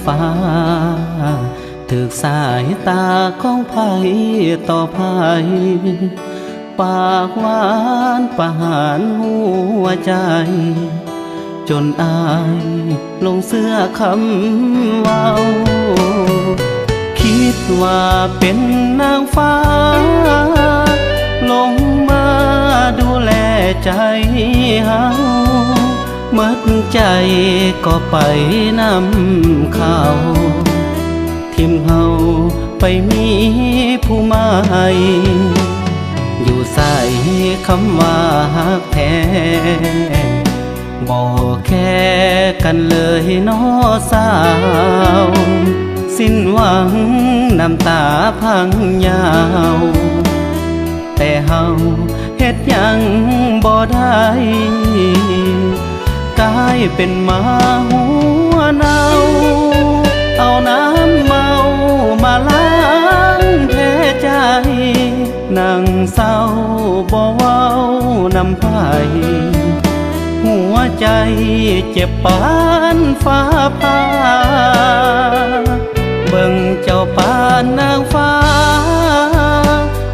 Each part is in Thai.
ฟ้าถึกสายตาของไผต่อไผปากหวานประหารหัวใจจนอายลงเสื้อคำเว้าคิดว่าเป็นนางฟ้าลงมาดูแลใจเฮาเมื่อใจก็ไปนำเขาทิมเฮาไปมีผู้ใหม่อยู่ใส่คำว่าฮักแท้บอกแค่กันเลยน้อสาวสิ้นหวังน้ำตาพังยาวแต่เฮาเฮ็ดยังบ่ได้กลายเป็นหมาหัวเน่าเอาน้ำเมามาล้างแผลใจนั่งเศร้าบ่เว้านำไผหัวใจเจ็บปานฟ้าผ่าเบิ่งเจ้าปานนางฟ้า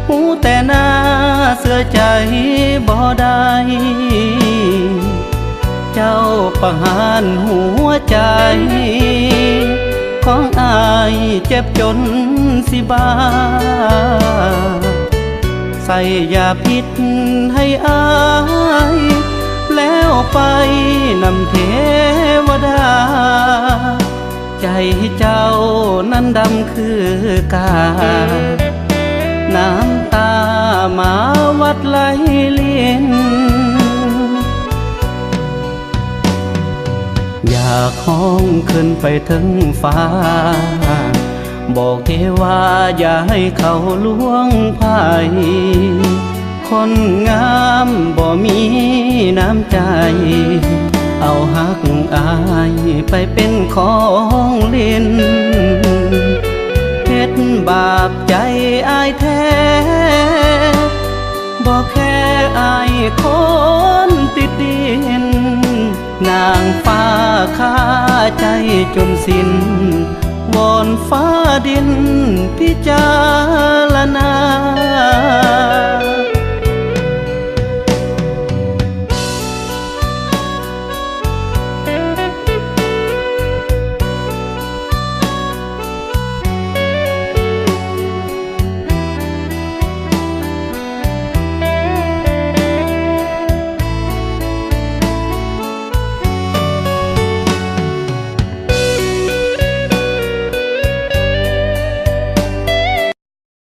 หูแต่หน้าเสื้อใจบ่ได้เจ้าประหารหัวใจของอายเจ็บจนสิบ้าใส่ยาพิษให้อายแล้วไปนำเทวดาใจเจ้านั้นดำคือกาน้ำตามาวัดไหลลินอยากห้องขึ้นไปถึงฟ้าบอกเทวาอย่าให้เขาล่วงไผ่คนงามบ่มีน้ำใจเอาหักอายไปเป็นของเล่นเฮ็ดบาปใจอายแท้บอกแค่อายคนติดดินนางฟ้าฆ่าใจจนสิ้นวอนฟ้าดินพิจารณา